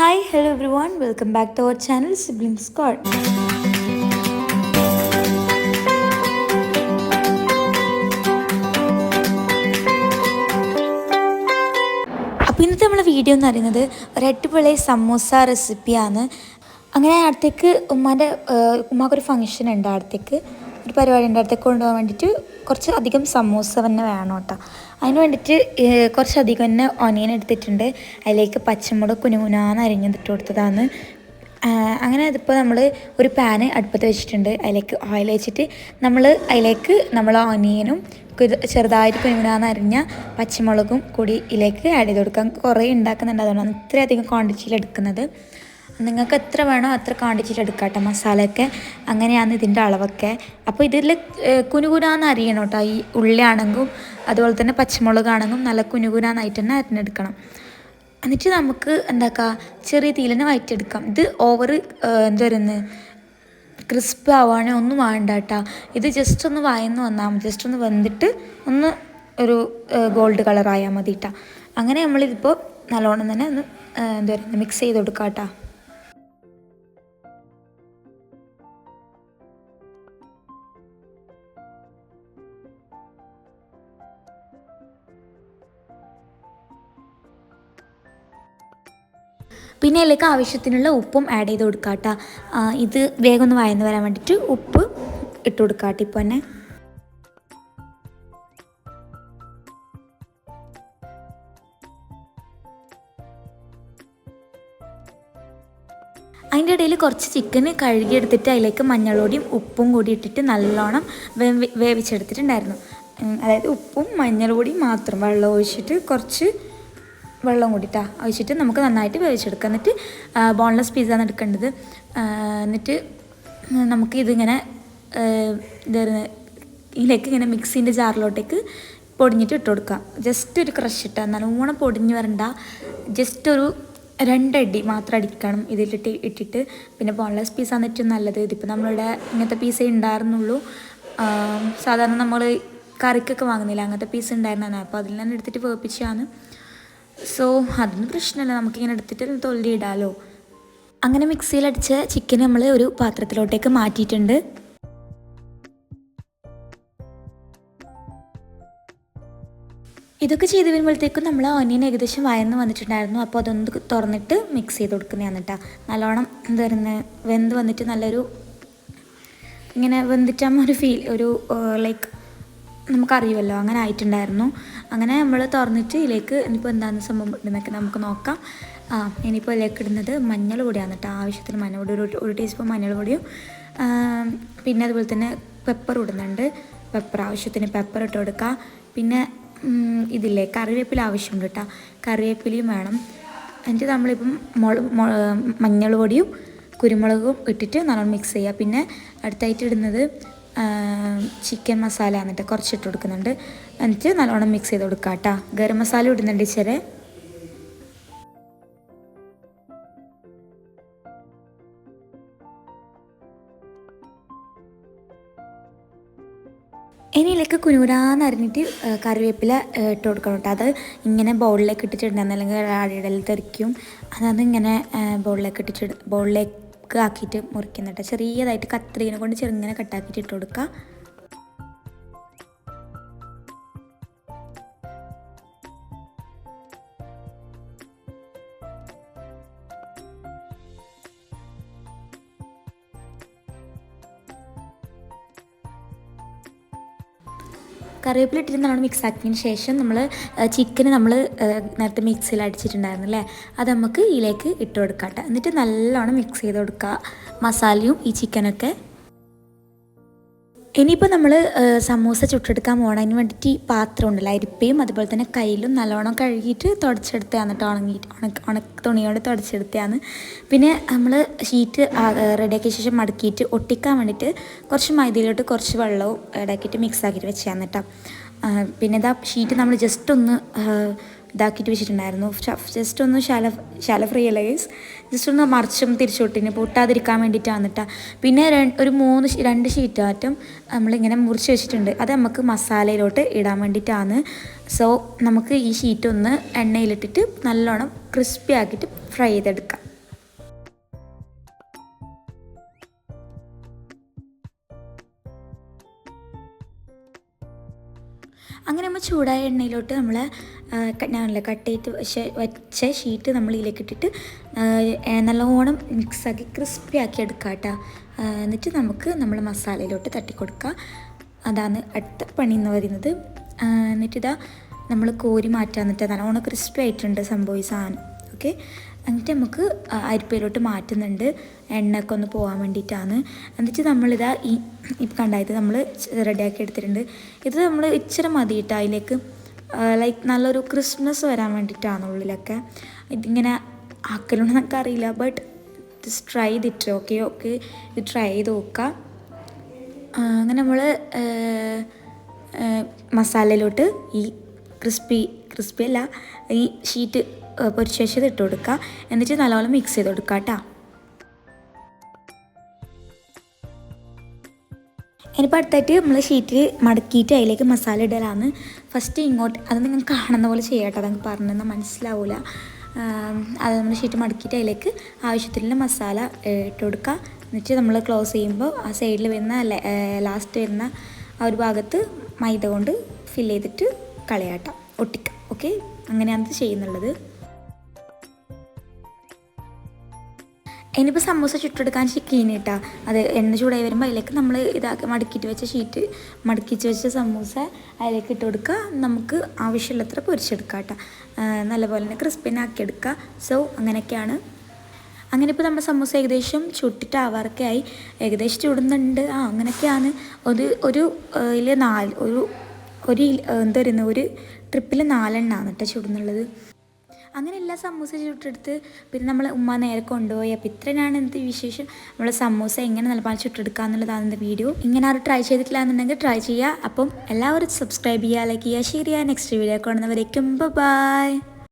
Hi, hello everyone, welcome back to our channel Sibling Squad. അപ്പോൾ ഇന്നത്തെ നമ്മളെ video എന്ന് പറയുന്നത് ഒരു അടിപൊളി സമൂസ റെസിപ്പിയാണ്. അങ്ങനെ അടുത്തേക്ക് ഉമ്മാക്കൊരു ഫംഗ്ഷൻ ഉണ്ട്, അടുത്തേക്ക് ഒരു പരിപാടി ഉണ്ട്, അടുത്തേക്ക് കൊണ്ടുപോകാൻ വേണ്ടിയിട്ട് കുറച്ച് അധികം സമൂസ തന്നെ വേണം കേട്ടോ. അതിന് വേണ്ടിയിട്ട് കുറച്ചധികം തന്നെ ഒനിയൻ എടുത്തിട്ടുണ്ട്, അതിലേക്ക് പച്ചമുളക് കുനുകുനാന്ന് അരിഞ്ഞിട്ട് കൊടുത്തതാണ്. അങ്ങനെ അതിപ്പോൾ നമ്മൾ ഒരു പാന് അടുപ്പത്ത് വെച്ചിട്ടുണ്ട്, അതിലേക്ക് ഓയിൽ വെച്ചിട്ട് നമ്മൾ ഓനിയനും ചെറുതായിട്ട് കുനുകുനാന്ന് അരിഞ്ഞ പച്ചമുളകും കൂടി ഇതിലേക്ക് ആഡ് ചെയ്ത് കൊടുക്കാം. കുറേ ഉണ്ടാക്കുന്നുണ്ട്, അതുകൊണ്ടാണ് ഇത്രയധികം ക്വാണ്ടിറ്റിയിൽ എടുക്കുന്നത്. നിങ്ങൾക്ക് എത്ര വേണോ അത്ര ക്വാണ്ടിറ്റിയിൽ എടുക്കാം കേട്ടോ മസാലയൊക്കെ. അങ്ങനെയാണ് ഇതിൻ്റെ അളവൊക്കെ. അപ്പോൾ ഇതിൽ കുനുകുനാന്ന് അരിയണം കേട്ടോ. ഈ ഉള്ളിയാണെങ്കിലും അതുപോലെ തന്നെ പച്ചമുളകാണെങ്കിലും നല്ല കുനുകുനാന്നായിട്ട് തന്നെ അരിഞ്ഞെടുക്കണം. എന്നിട്ട് നമുക്ക് എന്താക്കാം, ചെറിയ തീയിൽ തന്നെ വഴറ്റിയെടുക്കാം. ഇത് ഓവർ എന്താ പറയുന്നത്, ക്രിസ്പ് ആവാനോ ഒന്നും വേണ്ട കേട്ടോ. ഇത് ജസ്റ്റ് ഒന്ന് വയന്ന് വന്നാൽ മതി, ജസ്റ്റ് ഒന്ന് വെന്തിട്ട് ഒന്ന് ഒരു ഗോൾഡ് കളറായാൽ മതി കേട്ടോ. അങ്ങനെ നമ്മളിതിപ്പോൾ നല്ലോണം തന്നെ ഒന്ന് എന്താ പറയുക മിക്സ് ചെയ്ത് കൊടുക്കാം കേട്ടോ. പിന്നെ അതിലേക്ക് ആവശ്യത്തിനുള്ള ഉപ്പും ആഡ് ചെയ്ത് കൊടുക്കാം കേട്ടോ. ഇത് വേഗം ഒന്ന് വഴന്ന് വരാൻ വേണ്ടിയിട്ട് ഉപ്പ് ഇട്ട് കൊടുക്കാം കേട്ടോ. ഇപ്പോൾ തന്നെ അതിൻ്റെ ഇടയിൽ കുറച്ച് ചിക്കന് കഴുകിയെടുത്തിട്ട് അതിലേക്ക് മഞ്ഞൾപ്പൊടിയും ഉപ്പും കൂടി ഇട്ടിട്ട് നല്ലോണം വേവിച്ചെടുത്തിട്ടുണ്ടായിരുന്നു. അതായത് ഉപ്പും മഞ്ഞൾപ്പൊടിയും മാത്രം, വെള്ളം ഒഴിച്ചിട്ട് കുറച്ച് വെള്ളം കൂടിയിട്ടാ ഒഴിച്ചിട്ട് നമുക്ക് നന്നായിട്ട് വേവിച്ചെടുക്കാം. എന്നിട്ട് ബോൺലെസ് പിസ്സയാണ് എടുക്കേണ്ടത്. എന്നിട്ട് നമുക്ക് ഇതിങ്ങനെ ഇതിലേക്ക് ഇങ്ങനെ മിക്സിൻ്റെ ജാറിലോട്ടേക്ക് പൊടിഞ്ഞിട്ട് ഇട്ട് കൊടുക്കാം. ജസ്റ്റ് ഒരു ക്രഷ് ഇട്ടാൽ നല്ലോണം പൊടിഞ്ഞ് വരണ്ട, ജസ്റ്റ് ഒരു 2 അടി മാത്രം അടിക്കണം ഇതിലിട്ട് ഇട്ടിട്ട്. പിന്നെ ബോൺലെസ് പീസാണ് ഏറ്റവും നല്ലത്. ഇതിപ്പോൾ നമ്മളുടെ ഇങ്ങനത്തെ പീസേ ഉണ്ടായിരുന്നുള്ളൂ. സാധാരണ നമ്മൾ കറിക്കൊക്കെ വാങ്ങുന്നില്ല, അങ്ങനത്തെ പീസ് ഉണ്ടായിരുന്നതാണ്. അപ്പോൾ അതിൽ തന്നെ എടുത്തിട്ട് വേപ്പിച്ചാണ്. സോ അതൊന്നും പ്രശ്നമില്ല, നമുക്കിങ്ങനെ എടുത്തിട്ട് തൊല്ലി ഇടാമല്ലോ. അങ്ങനെ മിക്സിയിലടിച്ച ചിക്കൻ നമ്മൾ ഒരു പാത്രത്തിലോട്ടേക്ക് മാറ്റിയിട്ടുണ്ട്. ഇതൊക്കെ ചെയ്ത് വരുമ്പോഴത്തേക്കും നമ്മൾ ഓനിയൻ ഏകദേശം വയന്ന് വന്നിട്ടുണ്ടായിരുന്നു. അപ്പോൾ അതൊന്ന് തുറന്നിട്ട് മിക്സ് ചെയ്ത് കൊടുക്കുന്നതാണ് കേട്ടോ. നല്ലോണം എന്താ പറയുന്നത്, വെന്ത് വന്നിട്ട് നല്ലൊരു ഇങ്ങനെ വെന്തിട്ടാകുമ്പോൾ ഒരു ഫീൽ, ഒരു ലൈക്ക് നമുക്കറിയുമല്ലോ, അങ്ങനെ ആയിട്ടുണ്ടായിരുന്നു. അങ്ങനെ നമ്മൾ തുറന്നിട്ട് ഇതിലേക്ക് ഇനിയിപ്പോൾ എന്താണ് സംഭവം ഇടുന്നൊക്കെ നമുക്ക് നോക്കാം. ഇനിയിപ്പോൾ ഇതിലേക്ക് ഇടുന്നത് മഞ്ഞൾ പൊടിയാണ് കേട്ടോ. ആവശ്യത്തിന് മഞ്ഞൾ പൊടി, ഒരു ടീസ്പൂൺ മഞ്ഞൾ പൊടിയും പിന്നെ അതുപോലെ തന്നെ പെപ്പർ ഇടുന്നുണ്ട്. പെപ്പർ ആവശ്യത്തിന് പെപ്പർ ഇട്ട് കൊടുക്കുക. പിന്നെ ഇതില്ലേ കറിവേപ്പില ആവശ്യമുണ്ട് കേട്ടോ, കറിവേപ്പിലയും വേണം. എന്നിട്ട് നമ്മളിപ്പം മഞ്ഞൾ പൊടിയും കുരുമുളകും ഇട്ടിട്ട് നല്ലോണം മിക്സ് ചെയ്യുക. പിന്നെ അടുത്തായിട്ട് ഇടുന്നത് ചിക്കൻ മസാല എന്നിട്ട് കുറച്ചിട്ട് കൊടുക്കുന്നുണ്ട്. എന്നിട്ട് നല്ലോണം മിക്സ് ചെയ്ത് കൊടുക്കുക കേട്ടോ. ഗരം മസാല ഇടുന്നുണ്ട് ഇച്ചിരി. ഇനിയിലേക്ക് കുനുകുനാന്ന് അരിഞ്ഞിട്ട് കറിവേപ്പില ഇട്ട് കൊടുക്കണം കേട്ടോ. അത് ഇങ്ങനെ ബൗളിലേക്ക് ഇട്ടിട്ടുണ്ടെന്ന്, അല്ലെങ്കിൽ അടിയിടയിൽ തെറിക്കും. അതാണ് ഇങ്ങനെ ബൗളിലേക്ക് ആക്കിയിട്ട് മുറിക്കുന്നുണ്ട്. ചെറിയതായിട്ട് കത്രികനെ കൊണ്ട് ചെറുങ്ങനെ കട്ടാക്കിയിട്ട് ഇട്ട് കൊടുക്കുക. കറിവേപ്പില ഇട്ടിട്ട് നല്ലോണം മിക്സ് ആക്കിയതിന് ശേഷം ചിക്കന് നമ്മൾ നേരത്തെ മിക്സിയിൽ അടിച്ചിട്ടുണ്ടായിരുന്നു അല്ലേ, അത് നമുക്ക് ഇതിലേക്ക് ഇട്ട് കൊടുക്കാം കേട്ടോ. എന്നിട്ട് നല്ലോണം മിക്സ് ചെയ്ത് കൊടുക്കുക മസാലയും ഈ ചിക്കനൊക്കെ. ഇനിയിപ്പോൾ നമ്മൾ സമൂസ ചുട്ടെടുക്കാൻ പോകണം. അതിന് വേണ്ടിയിട്ട് ഈ പാത്രം ഉണ്ടല്ലോ, അരിപ്പയും അതുപോലെ തന്നെ കയ്യിലും നല്ലോണം കഴുകിയിട്ട് തുടച്ചെടുത്തതാണ് കേട്ടോ. ഉണക്ക തുണിയോട് തുടച്ചെടുത്തതാണ്. പിന്നെ നമ്മൾ ഷീറ്റ് റെഡിയാക്കിയ ശേഷം മടക്കിയിട്ട് ഒട്ടിക്കാൻ വേണ്ടിയിട്ട് കുറച്ച് മൈദയിലോട്ട് കുറച്ച് വെള്ളവും ഇടാക്കിയിട്ട് മിക്സ് ആക്കിയിട്ട് വെച്ചാണ് കേട്ടോ. പിന്നെ ഇതാ ഷീറ്റ് നമ്മൾ ജസ്റ്റ് ഒന്ന് ഇതാക്കിയിട്ട് വെച്ചിട്ടുണ്ടായിരുന്നു. ജസ്റ്റ് ഒന്ന് ശാല ഫ്രൈ അല്ല ഗൈസ്, ജസ്റ്റ് ഒന്ന് മറിച്ചും തിരിച്ചോട്ടിന് പൊട്ടാതിരിക്കാൻ വേണ്ടിയിട്ടാണ് കേട്ടോ. പിന്നെ ഒരു 2 ഷീറ്റ് ആറ്റം നമ്മളിങ്ങനെ മുറിച്ച് വെച്ചിട്ടുണ്ട്, അത് നമുക്ക് മസാലയിലോട്ട് ഇടാൻ വേണ്ടിയിട്ടാണ്. സോ നമുക്ക് ഈ ഷീറ്റ് ഒന്ന് എണ്ണയിലിട്ടിട്ട് നല്ലോണം ക്രിസ്പി ആക്കിയിട്ട് ഫ്രൈ ചെയ്തെടുക്കാം. അങ്ങനെ നമ്മൾ ചൂടായ എണ്ണയിലോട്ട് നമ്മൾ ഞാനല്ല കട്ട് ചെയ്ത് വെച്ച ഷീറ്റ് നമ്മൾ ഇതിലേക്ക് ഇട്ടിട്ട് നല്ലോണം മിക്സാക്കി ക്രിസ്പി ആക്കി എടുക്കാം കേട്ടോ. എന്നിട്ട് നമുക്ക് നമ്മൾ മസാലയിലോട്ട് തട്ടിക്കൊടുക്കുക. അതാണ് അടുത്ത പണി എന്ന് പറയുന്നത്. എന്നിട്ടിതാ നമ്മൾ കോരി മാറ്റാൻ എന്നിട്ട് നല്ലോണം ക്രിസ്പി ആയിട്ടുണ്ട് സംഭവം ഈ സാധനം. ഓക്കെ, എന്നിട്ട് നമുക്ക് അരിപ്പയിലോട്ട് മാറ്റുന്നുണ്ട്, എണ്ണയൊക്കെ ഒന്ന് പോകാൻ വേണ്ടിയിട്ടാണ്. എന്നിട്ട് നമ്മളിതാ ഇപ്പം കണ്ടായത് നമ്മൾ റെഡിയാക്കി എടുത്തിട്ടുണ്ട്. ഇത് നമ്മൾ ഇച്ചിരി മതിയിട്ട് അതിലേക്ക് ലൈക്ക് നല്ലൊരു ക്രിസ്മസ് വരാൻ വേണ്ടിയിട്ടാണ് ഉള്ളിലൊക്കെ. ഇതിങ്ങനെ ആക്കലുണ്ടെന്നൊക്കെ അറിയില്ല, ബട്ട് ജസ്റ്റ് ട്രൈ ചെയ്തിട്ട് ഓക്കെ ഇത് ട്രൈ ചെയ്ത് നോക്കാം. അങ്ങനെ നമ്മൾ മസാലയിലോട്ട് ഈ ക്രിസ്പി അല്ല ഈ ഷീറ്റ് പൊരിച്ച ശേഷം ഇട്ട് കൊടുക്കുക. എന്നിട്ട് നല്ലപോലെ മിക്സ് ചെയ്ത് കൊടുക്കുക കേട്ടോ. ഇനിയിപ്പോൾ അടുത്തായിട്ട് നമ്മൾ ഷീറ്റ് മടക്കിയിട്ട് അതിലേക്ക് മസാല ഇടലാണ്. ഫസ്റ്റ് ഇങ്ങോട്ട് അത് നിങ്ങൾ കാണുന്ന പോലെ ചെയ്യാം കേട്ടോ, അതങ്ങ് പറഞ്ഞെന്നാൽ മനസ്സിലാവില്ല. അത് നമ്മൾ ഷീറ്റ് മടക്കിയിട്ട് അതിലേക്ക് ആവശ്യത്തിനുള്ള മസാല ഇട്ട് കൊടുക്കുക. എന്നിട്ട് നമ്മൾ ക്ലോസ് ചെയ്യുമ്പോൾ ആ സൈഡിൽ വരുന്ന ലാസ്റ്റ് വരുന്ന ആ ഒരു ഭാഗത്ത് മൈദ കൊണ്ട് ഫില്ല് ചെയ്തിട്ട് കളയാട്ട ഒട്ടിക്കുക. ഓക്കെ, അങ്ങനെയാണ് ചെയ്യുന്നുള്ളത്. ഇനിയിപ്പോൾ സമൂസ ചുട്ടെടുക്കാൻ ചിക്കീന് കേട്ടോ. അത് എണ്ണ ചൂടായി വരുമ്പോൾ അതിലേക്ക് നമ്മൾ മടക്കിയിട്ട് വെച്ച ഷീറ്റ് മടക്കിച്ച് വെച്ച സമൂസ അതിലേക്ക് ഇട്ട് കൊടുക്കുക. നമുക്ക് ആവശ്യമുള്ളത്ര പൊരിച്ചെടുക്കാം കേട്ടോ. നല്ലപോലെ തന്നെ ക്രിസ്പിനാക്കിയെടുക്കുക. സോ അങ്ങനെയൊക്കെയാണ്. അങ്ങനെ ഇപ്പോൾ നമ്മുടെ സമൂസ ഏകദേശം ചുട്ടിട്ട് ആവാറൊക്കെ ആയി, ഏകദേശം ചുടുന്നുണ്ട്. അങ്ങനെയൊക്കെയാണ്. ഒരു എന്താ പറയുന്നത്, ഒരു ട്രിപ്പിൽ 4 എണ്ണമാണ് കേട്ടോ ചുടുന്നുള്ളത്. അങ്ങനെ എല്ലാ സമൂസ ചുട്ടെടുത്ത് പിന്നെ നമ്മൾ ഉമ്മ നേരെ കൊണ്ടുപോയി. അപ്പോൾ ഇത്രയാണ് എന്ത് വിശേഷം. നമ്മൾ സമൂസ എങ്ങനെ നല്ലപോലെ ചുട്ടെടുക്കുക എന്നുള്ളതാണ് എൻ്റെ വീഡിയോ. ഇങ്ങനെ ആരും ട്രൈ ചെയ്തിട്ടില്ല എന്നുണ്ടെങ്കിൽ ട്രൈ ചെയ്യുക. അപ്പം എല്ലാവരും സബ്സ്ക്രൈബ് ചെയ്യുക, ലൈക്ക് ചെയ്യുക, ഷെയർ ചെയ്യുക. നെക്സ്റ്റ് വീഡിയോ കാണുന്നവരേക്കും ബൈ.